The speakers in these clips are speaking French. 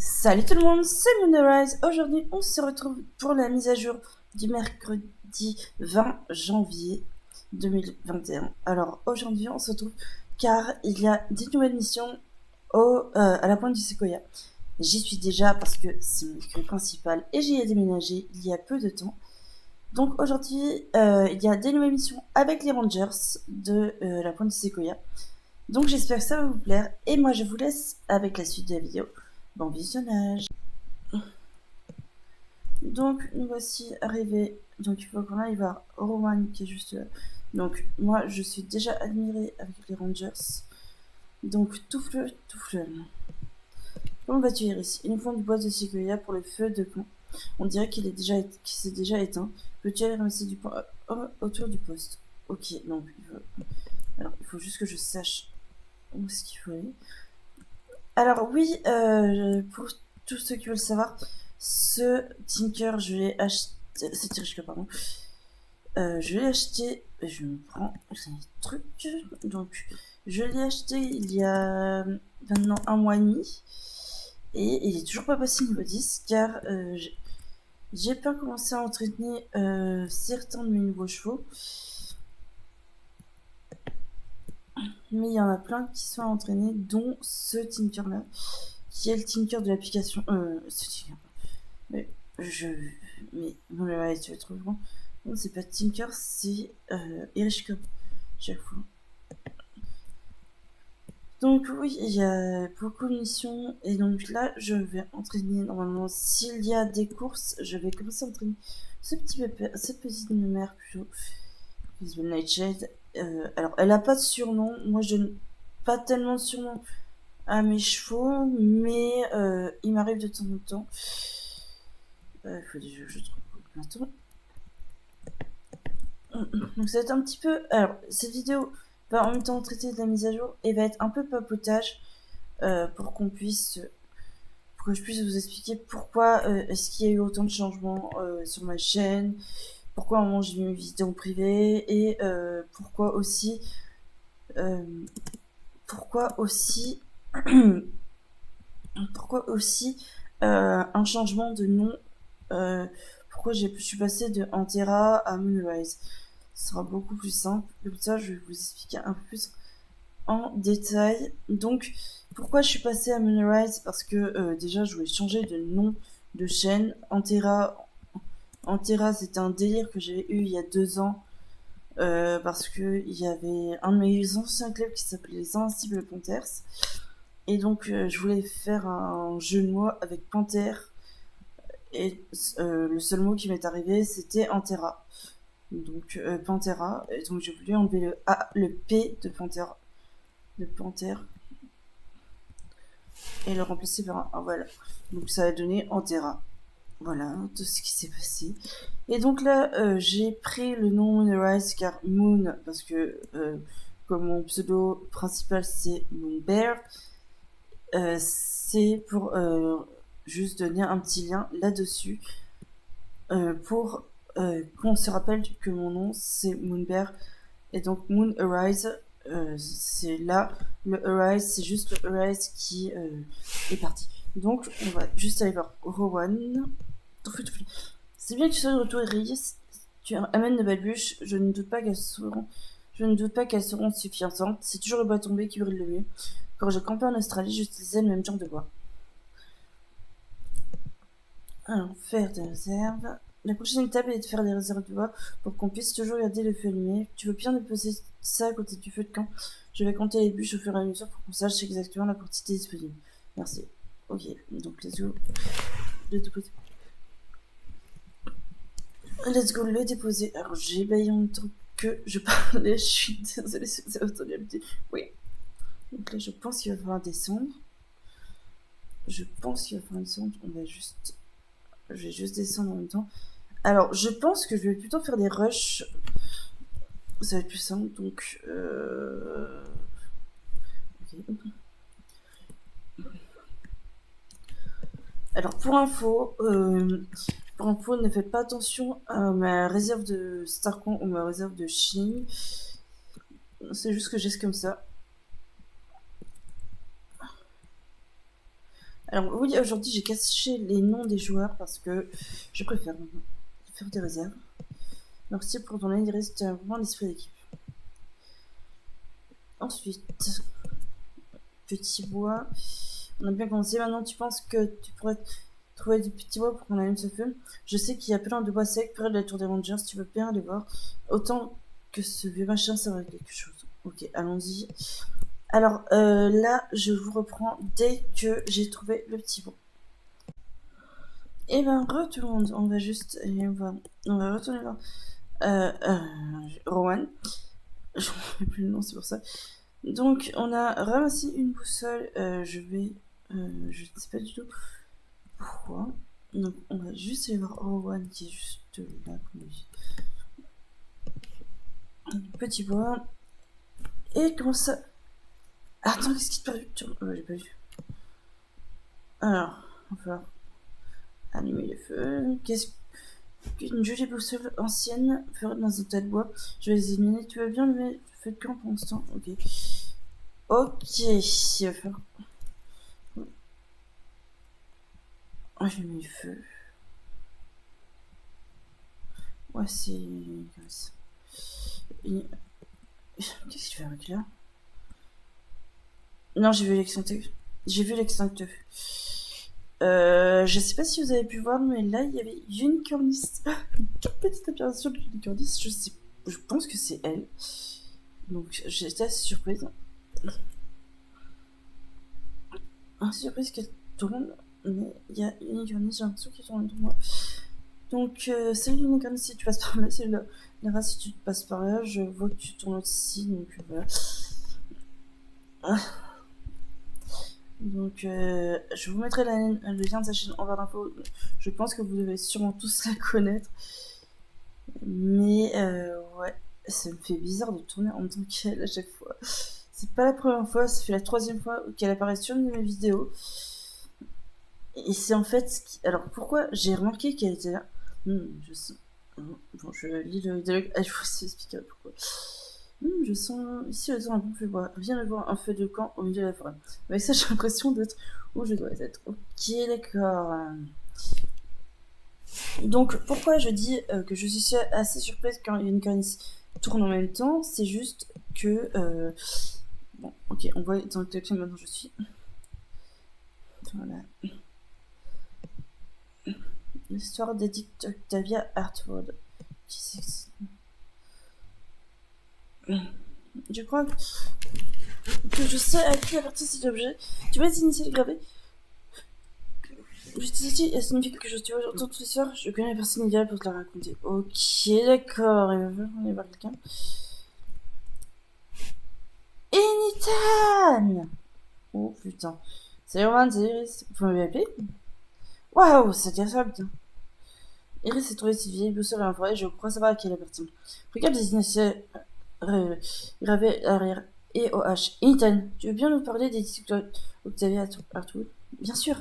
Salut tout le monde, c'est Moonrise. Aujourd'hui, on se retrouve pour la mise à jour du mercredi 20 janvier 2021. Alors aujourd'hui, on se retrouve car il y a des nouvelles missions à la pointe du Sequoia. J'y suis déjà parce que c'est mon écurie principale et j'y ai déménagé il y a peu de temps. Donc aujourd'hui, il y a des nouvelles missions avec les Rangers de la pointe du Sequoia. Donc j'espère que ça va vous plaire et moi je vous laisse avec la suite de la vidéo. Bon visionnage. Donc nous voici arrivés. Donc il faut qu'on aille voir Rowan qui est juste là. Donc moi je suis déjà admirée avec les Rangers. Donc touffle. Comment vas-tu Iris? Ils nous font du bois de Sequoia pour le feu de camp. On dirait qu'il s'est déjà éteint. Peux-tu aller ramasser du pain autour du poste? Ok, donc alors il faut juste que je sache où est-ce qu'il faut aller. Alors oui, pour tous ceux qui veulent savoir, ce Tinker, je l'ai acheté. C'est Tirishka, pardon. Je l'ai acheté. Je me prends un truc. Donc, je l'ai acheté il y a maintenant un mois et demi. Et il est toujours pas passé niveau 10 car j'ai pas commencé à entraîner certains de mes nouveaux chevaux. Mais il y en a plein qui sont entraînés, dont ce Tinker là, qui est le Tinker de l'application. Ce Tinker. Mais ouais, tu vas trouver bon. Non, c'est pas Tinker, c'est Erishka, chaque fois. Donc oui, il y a beaucoup de missions, et donc là, je vais entraîner, normalement, s'il y a des courses, je vais commencer à entraîner cette petite mère plutôt, Nightshade. Alors, elle a pas de surnom, moi je n'ai pas tellement de surnom à mes chevaux, mais il m'arrive de temps en temps. Il faut déjà que je trouve maintenant. Donc ça va être un petit peu... Alors, cette vidéo va en même temps traiter de la mise à jour et va être un peu papotage pour qu'on puisse... Pour que je puisse vous expliquer pourquoi est-ce qu'il y a eu autant de changements sur ma chaîne, pourquoi à un moment j'ai mis une vidéo privée et pourquoi aussi... pourquoi aussi... pourquoi aussi un changement de nom pourquoi je suis passée de Antera à Moonrise. Ce sera beaucoup plus simple. Comme ça, je vais vous expliquer un peu plus en détail. Donc, pourquoi je suis passée à Moonrise? Parce que déjà, je voulais changer de nom de chaîne. Antera, c'était un délire que j'avais eu il y a 2 ans. Parce que il y avait un de mes anciens clubs qui s'appelait les Invincibles Panthers. Et donc, je voulais faire un jeu de mots avec Panthère. Et le seul mot qui m'est arrivé, c'était Antera. Donc Pantera. Et donc j'ai voulu enlever le P de Pantera. De Panthère. Et le remplacer par un voilà. Donc ça a donné Antera. Voilà tout ce qui s'est passé. Et donc là, j'ai pris le nom Moonrise car Moon, parce que comme mon pseudo principal c'est Moonbear, c'est pour juste donner un petit lien là-dessus pour qu'on se rappelle que mon nom c'est Moonbear et donc Moon Arise. C'est là le Arise, c'est juste le Arise qui est parti. Donc on va juste aller voir Rowan. C'est bien que tu sois de retour, Iris. Tu amènes de belles bûches. Je ne doute pas qu'elles seront suffisantes. C'est toujours le bois tombé qui brille le mieux. Quand j'ai campé en Australie, j'utilisais le même genre de bois. Alors, faire des réserves. La prochaine étape est de faire des réserves de bois pour qu'on puisse toujours garder le feu allumé. Tu veux bien déposer ça à côté du feu de camp? Je vais compter les bûches au fur et à mesure pour qu'on sache exactement la quantité disponible. Merci. Ok, donc let's go. Let's go le déposer. Alors j'ai baillé en même temps que je parlais. Je suis désolée si vous avez entendu un petit. Oui. Donc là je pense qu'il va falloir descendre. Je vais juste descendre en même temps. Alors, je pense que je vais plutôt faire des rushs. Ça va être plus simple, donc... Okay. Alors, pour info, ne faites pas attention à ma réserve de Starcon ou ma réserve de Shin. C'est juste que j'ai comme ça. Alors oui, aujourd'hui j'ai caché les noms des joueurs parce que je préfère faire des réserves. Merci pour ton aide, il reste vraiment l'esprit d'équipe. Ensuite, petit bois. On a bien commencé. Maintenant, tu penses que tu pourrais trouver des petits bois pour qu'on allume ce feu? Je sais qu'il y a plein de bois secs près de la tour des Rangers. Tu veux bien aller voir? Autant que ce vieux machin serve quelque chose. Ok, allons-y. Alors là, je vous reprends dès que j'ai trouvé le petit bois. Et ben, tout le monde, on va juste. On va retourner voir Rowan. Je ne sais plus le nom, c'est pour ça. Donc, on a ramassé une boussole. Je ne sais pas du tout pourquoi. Donc, on va juste aller voir Rowan qui est juste là. Petit bois. Et comment ça. Attends, qu'est-ce qui te perdu? J'ai pas vu. Alors, il va falloir allumer le feu. Qu'est-ce qu'une jolie boussole ancienne ferait dans un tas de bois? Je vais les éliminer. Tu veux bien lever le feu de camp pour l'instant? Ok. Ok, il va falloir. Ah, j'ai mis le feu. Ouais, c'est comme ça. Qu'est-ce qu'il fait avec là? Non, j'ai vu l'extincteur. J'ai vu l'extincteur. Je sais pas si vous avez pu voir, mais là, il y avait Unicornis. Une toute petite apparition de Unicornis. Je pense que c'est elle. Donc, j'étais assez surprise. Assez surprise qu'elle tourne. Mais il y a Unicornis, j'ai l'impression qu'elle tourne autour de moi. Donc, salut Unicornis, si tu passes par là. Salut Lara, si tu passes par là. Je vois que tu tournes aussi. Donc, voilà. Donc, je vous mettrai le lien de sa chaîne en barre d'infos. Je pense que vous devez sûrement tous la connaître. Mais, ouais, ça me fait bizarre de tourner en même temps qu'elle à chaque fois. C'est pas la première fois, ça fait la 3e fois qu'elle apparaît sur une de mes vidéos. Et c'est en fait. Alors, pourquoi j'ai remarqué qu'elle était là? Je sens. Bon, je lis le dialogue. Je vous expliquer pourquoi. Je sens ici le temps un bon feu de bois. Viens de voir un feu de camp au milieu de la forêt. Avec ça, j'ai l'impression d'être où je dois être. Ok, d'accord. Donc, pourquoi je dis que je suis assez surprise quand Unicornis tourne en même temps? C'est juste que. Bon, ok, on voit dans le téléphone maintenant je suis. Voilà. L'histoire d'Edith Octavia Hartwood. Qui c'est que je crois que je sais à qui appartient cet objet. Tu vas initier le gravé. Jusqu'ici, elle signifie quelque chose. Tu vois, j'entends tous les soirs, je connais la personne idéale pour te la raconter. Ok, d'accord, il va falloir aller voir quelqu'un. Enitan! Oh putain. Salut Roman, salut Iris. Vous m'avez appelé? Waouh, ça tient ça, putain. Iris a trouvé cette vieille boussole en forêt, je crois savoir à qui elle appartient. Regarde les initiales gravées à l'arrière. Et OH. Enitan, tu veux bien nous parler d'Edith Octavia Hartwood? Bien sûr.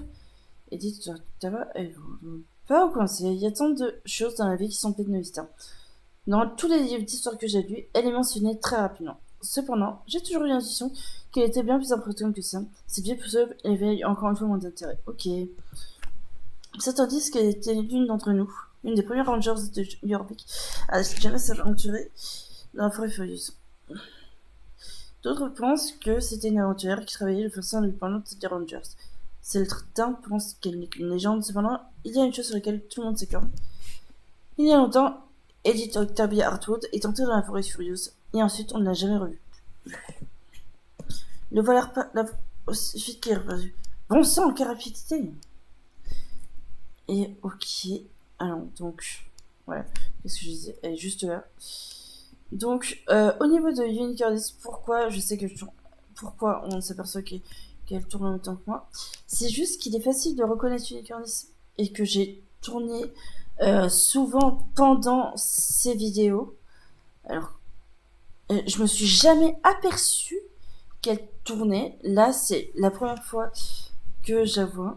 Edith Octavia, elle vous pas où commencer. Il y a tant de choses dans la vie qui sont pleines de mystères. Dans tous les livres d'histoire que j'ai lus, elle est mentionnée très rapidement. Cependant, j'ai toujours eu l'intuition qu'elle était bien plus importante que ça. Cette vieille boussole éveille encore une fois mon intérêt. Ok. Certains disent qu'elle était l'une d'entre nous, une des premières Rangers de Yorvik à jamais s'aventurer dans la forêt furieuse. D'autres pensent que c'était une aventurière qui travaillait le sein du pendant des Rangers. Certains pensent qu'elle n'est qu'une légende. Cependant, il y a une chose sur laquelle tout le monde s'accorde. Il y a longtemps, Edith Octavia Hartwood est entrée dans la forêt furieuse, et ensuite on ne l'a jamais revue. Le voilà aussi vite qu'elle est reparue. Bon sang, quelle rapidité! Et ok, alors donc, voilà, qu'est-ce que je disais? Elle est juste là. Donc, au niveau de Unicornis, pourquoi je sais que pourquoi on s'aperçoit qu'elle tourne en même temps que moi? C'est juste qu'il est facile de reconnaître Unicornis et que j'ai tourné souvent pendant ces vidéos. Alors, je me suis jamais aperçue qu'elle tournait. Là, c'est la première fois que je la vois.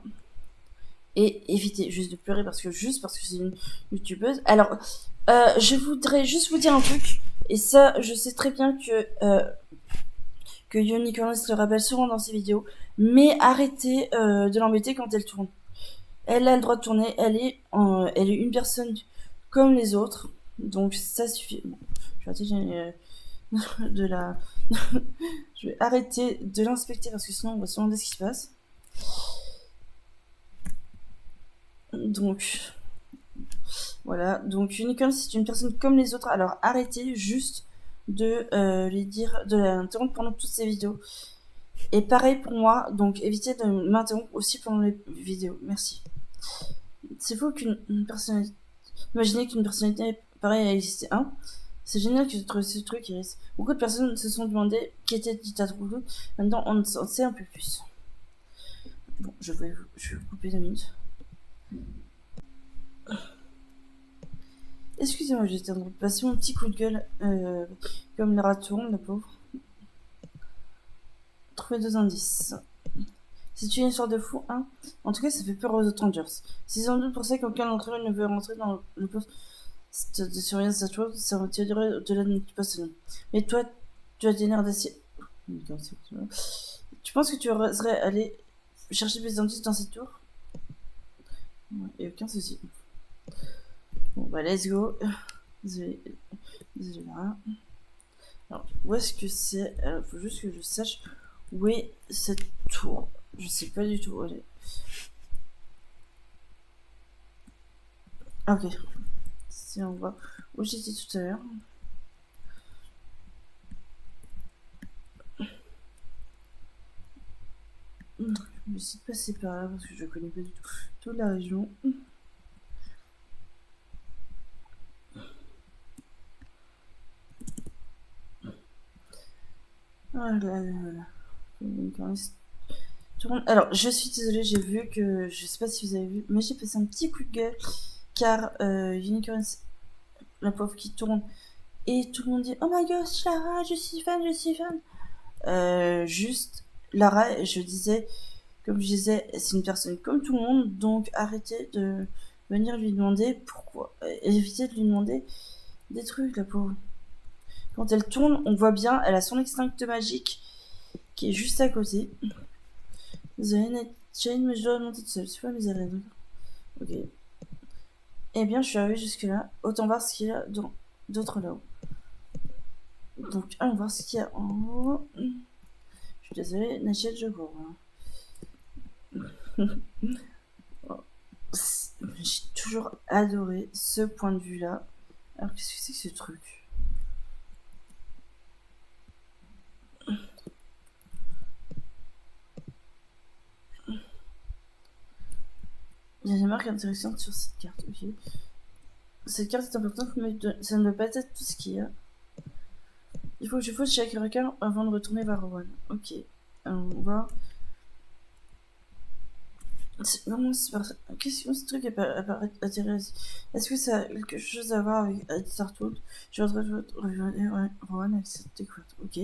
Et évitez juste de pleurer parce que c'est une youtubeuse. Alors, je voudrais juste vous dire un truc. Et ça, je sais très bien que Unicornis le rappelle souvent dans ses vidéos. Mais arrêtez de l'embêter quand elle tourne. Elle a le droit de tourner, elle est une personne comme les autres, donc ça suffit. Bon, je vais arrêter de la... je vais arrêter de l'inspecter parce que sinon on va se demander ce qui se passe. Donc, voilà. Donc, Unicorn, c'est une personne comme les autres, alors arrêtez juste de lui dire, de l'interrompre pendant toutes ces vidéos. Et pareil pour moi, donc évitez de m'interrompre aussi pendant les vidéos. Merci. C'est faux qu'une personnalité... Imaginez qu'une personnalité pareille a existé. C'est génial que tu trouves ce truc, Iris. Beaucoup de personnes se sont demandé qui était Dictator Voodoo. Maintenant, on en sait un peu plus. Bon, je vais vous couper 2 minutes. Excusez-moi, j'étais en train de passer mon petit coup de gueule. Comme les rats tournent, la pauvre. Trouver 2 indices. C'est une histoire de fou, hein. En tout cas, ça fait peur aux autres Rangers. C'est sans doute pour ça qu'aucun d'entre eux ne veut rentrer dans le poste de surveillance cette chose, ça retirerait au-delà de notre poste. Mais toi, tu as des nerfs d'acier. Tu penses que tu oserais aller chercher plus d'indices dans cette tour? Et aucun souci. Bon, bah, let's go. Désolé là. Alors, où est-ce que c'est? Il faut juste que je sache où est cette tour. Je sais pas du tout où elle est. Ok. Si on voit où j'étais tout à l'heure. Je vais essayer de passer par là parce que je connais pas du tout toute la région. Ah là là là. Alors, je suis désolée, j'ai vu que. Je sais pas si vous avez vu, mais j'ai passé un petit coup de gueule car Unicorn, la pauvre qui tourne, et tout le monde dit: Oh my gosh, Lara, je suis fan, je suis fan. Juste, Lara, comme je disais, c'est une personne comme tout le monde, donc arrêtez de venir lui demander pourquoi. Évitez de lui demander des trucs, la pauvre. Quand elle tourne, on voit bien, elle a son extinct magique qui est juste à côté. Désolée, Jane, mais je dois monter toute seule. C'est pas mes arrêts, d'accord. Ok. Eh bien, je suis arrivée jusque-là. Autant voir ce qu'il y a d'autres là-haut. Donc, allons voir ce qu'il y a en haut. Je suis désolée, Nachette, je cours. J'ai toujours adoré ce point de vue-là. Alors, qu'est-ce que c'est que ce truc? Il y a des marques intéressantes sur cette carte, ok. Cette carte est importante, mais ça ne doit pas être tout ce qu'il y a. Il faut que je fasse chaque requin avant de retourner vers Rowan. Ok. On va. Vraiment, c'est par... Qu'est-ce que ce truc apparaît intéressant? Est-ce que ça a quelque chose à voir avec Startold? Je voudrais revenir Rowan avec cette découverte. Ok.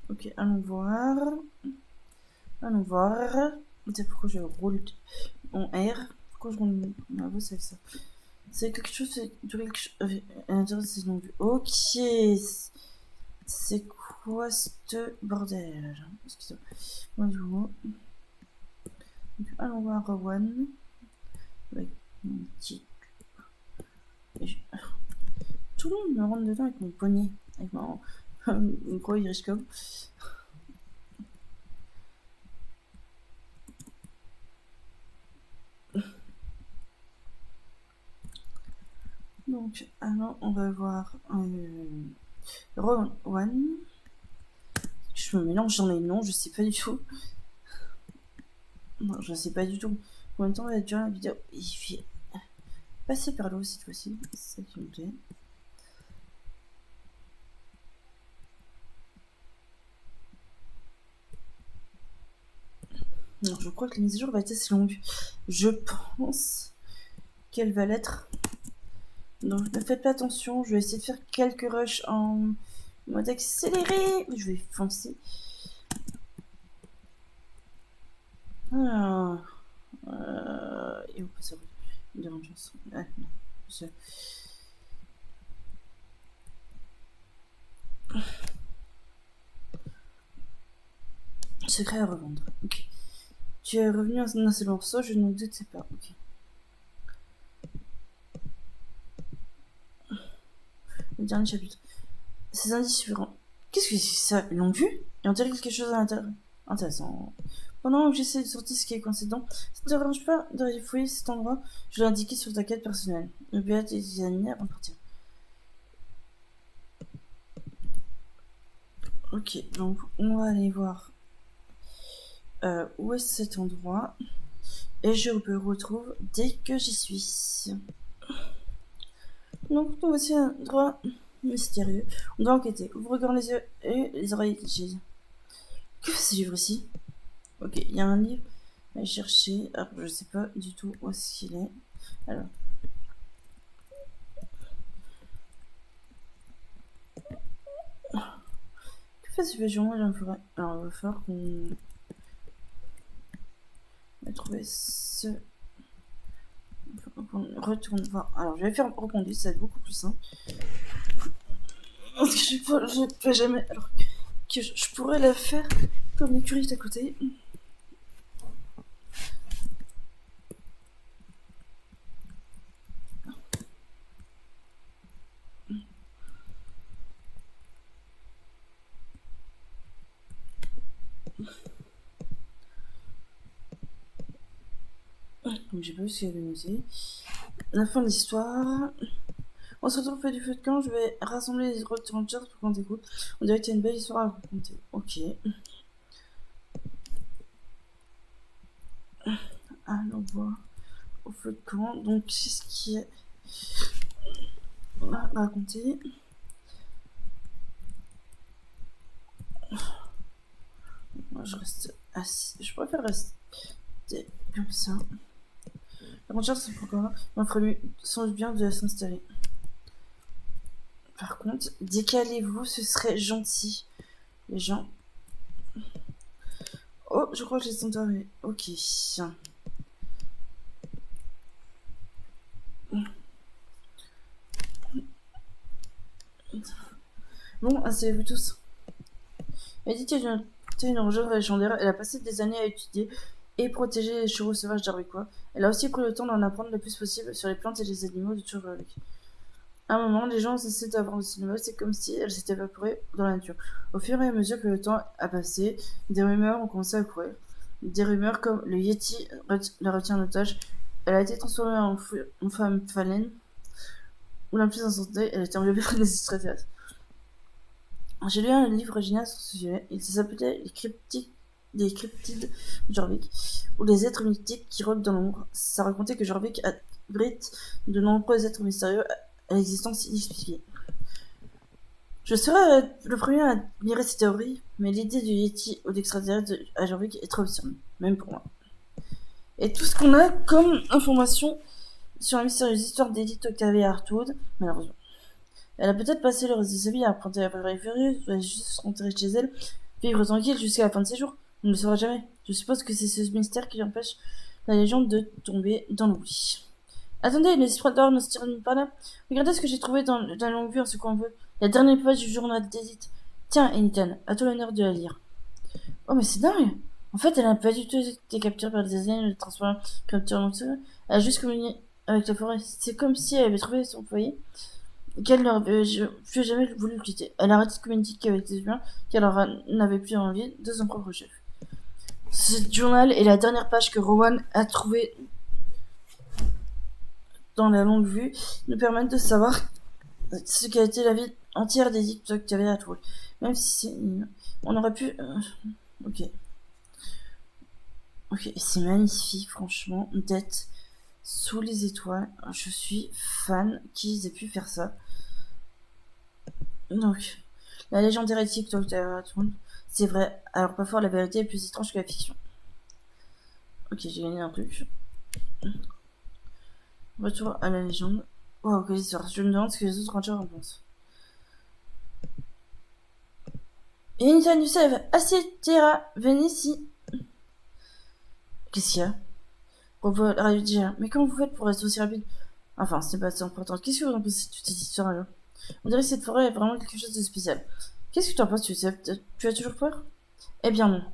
Ok, allons voir. Allons voir. C'est pourquoi je roule en R. Pourquoi je roule ma bosse avec ça? C'est quelque chose intéressant. Ok. C'est quoi ce bordel? Excusez-moi. Donc, allons voir Rowan. Avec mon petit. Tout le monde me rentre dedans avec mon poignet. Avec mon gros Irish Cob. Donc, alors, on va voir Rowan. Je me mélange dans les noms, je sais pas du tout. Non, je sais pas du tout. Combien de temps va durer la vidéo? Il fait passer par l'eau cette fois-ci. C'est ça qui me plaît. Non, je crois que la mise à jour va être assez longue. Je pense qu'elle va l'être. Donc ne faites pas attention. Je vais essayer de faire quelques rushs en mode accéléré. Je vais foncer. Alors, et où peut ça de Rangers? Ah, non. Secret à revendre. Ok. Tu es revenu en un seul morceau, je ne doutais pas. Ok. Le dernier chapitre. Ces indices suivants. Qu'est-ce que c'est ça? Ils l'ont vu? Et on dirait quelque chose à l'intérieur. Intéressant. Pendant que j'essaie de sortir ce qui est coïncident, ça ne te dérange pas de fouiller cet endroit? Je l'ai indiqué sur ta quête personnelle. Le but est examiné avant de partir. Ok, donc on va aller voir où est cet endroit. Et je me retrouve dès que j'y suis. Donc, nous voici un endroit mystérieux. On doit enquêter. Ouvre grand les yeux et les oreilles clichés. Que fait ce livre ici? Ok, il y a un livre à chercher. Alors, je sais pas du tout où est-ce qu'il est. Alors. Que fait ce pigeon dans la forêt? Alors, il va falloir qu'on va trouver ce. Qu'on retourne. Enfin, alors, je vais faire reconduire, ça va être beaucoup plus simple. Parce que je peux jamais. Alors que je pourrais la faire comme l'écurie d'à côté. Donc j'ai pas vu ce qu'il y avait noté. La fin de l'histoire. On se retrouve près du feu de camp, je vais rassembler les Rangers pour qu'on t'écoute. On dirait que tu as une belle histoire à raconter. Ok. Allons voir au feu de camp. Donc c'est ce qui est à raconter. Moi je reste assis. Je préfère rester comme ça. Les Rangers c'est pourquoi on ferait sans doute bien de s'installer. Par contre, décalez-vous, ce serait gentil. Les gens. Oh, je crois que j'ai sont arrivés. Ok. Bon, asseyez-vous tous. Edith est une rangeuse légendaire. Elle a passé des années à étudier et protéger les chevaux sauvages d'Arwicois. Elle a aussi pris le temps d'en apprendre le plus possible sur les plantes et les animaux de Turvalik. À un moment, les gens ont cessé d'avoir de cinéma, c'est comme si elle s'était évaporée dans la nature. Au fur et à mesure que le temps a passé, des rumeurs ont commencé à courir. Des rumeurs comme le Yeti la retient en otage. Elle a été transformée en femme phalène. Ou la plus en santé, elle a été enlevée par des extraterrestres. J'ai lu un livre génial sur ce sujet. Il s'appelait Les cryptides de Jorvik, ou les êtres mythiques qui rôdent dans l'ombre. Ça racontait que Jorvik abrite de nombreux êtres mystérieux à l'existence inexpliquée. Je serais le premier à admirer cette théorie, mais l'idée du Yeti ou d'extraterrestre à Jorvik est trop absurde, même pour moi. Et tout ce qu'on a comme information sur la mystérieuse histoire d'Edith Octavia Hartwood, malheureusement. Elle a peut-être passé le reste de sa vie à apprendre la vraie furieuse, ou à juste rentrer chez elle, vivre tranquille jusqu'à la fin de ses jours. On ne le saura jamais. Je suppose que c'est ce mystère qui empêche la légende de tomber dans l'oubli. Attendez, les histoires ne se terminent pas là. Regardez ce que j'ai trouvé dans la longue vue en ce qu'on veut. La dernière page du journal d'Edith. Tiens, Enitan, à toi l'honneur de la lire. Oh, mais c'est dingue! En fait, elle n'a pas du tout été capturée par des aliens et transformée en capture monstrueuse. Elle a juste communié avec la forêt. C'est comme si elle avait trouvé son foyer qu'elle n'aurait plus jamais voulu le quitter. Elle a arrêté de communiquer avec les humains car elle n'avait plus envie de son propre chef. Ce journal est la dernière page que Rowan a trouvée dans la longue vue nous permettent de savoir ce qu'a été la vie entière d'Edith Octavia Hartwood. Même si on aurait pu... Ok. Ok, c'est magnifique, franchement, d'être sous les étoiles. Je suis fan qu'ils aient pu faire ça. Donc, la légende hérétique d'Octavia Hartwood, c'est vrai. Alors parfois la vérité est plus étrange que la fiction. Ok, j'ai gagné un truc. Retour à la légende. Wow, quelle histoire. Je me demande ce que les autres rangers en pensent. Unita Nusev, Assietera, venez ici. Qu'est-ce qu'il y a? Revois la radio déjà. Mais comment vous faites pour être aussi rapide? Enfin, ce n'est pas assez important. Qu'est-ce que vous en pensez de toute cette histoire alors? On dirait que cette forêt est vraiment quelque chose de spécial. Qu'est-ce que tu en penses? Tu as toujours peur? Eh bien non.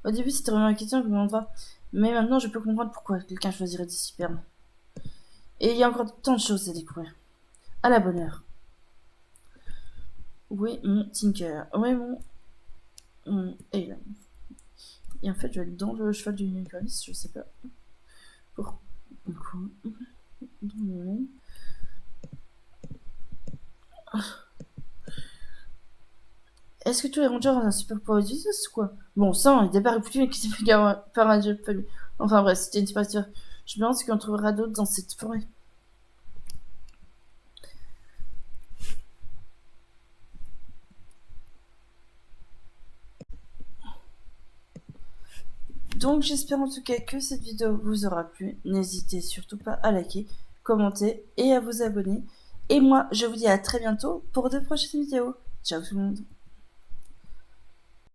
Au début, c'était vraiment inquiétant comme endroit. Mais maintenant, je peux comprendre pourquoi quelqu'un choisirait des cybernes. Et il y a encore tant de choses à découvrir. À la bonne heure. Où est mon Tinker? Où est Et là. Et en fait, je vais être dans le cheval du unicornis, je sais pas. Pourquoi? Est-ce que tous les rangers ont un super pouvoir ou quoi? Bon sang, il débarque plus qui s'est fait par un jeu de famille. Enfin bref, c'était une super. Je me demande ce qu'on trouvera d'autre dans cette forêt. Donc j'espère en tout cas que cette vidéo vous aura plu. N'hésitez surtout pas à liker, commenter et à vous abonner. Et moi, je vous dis à très bientôt pour de prochaines vidéos. Ciao tout le monde.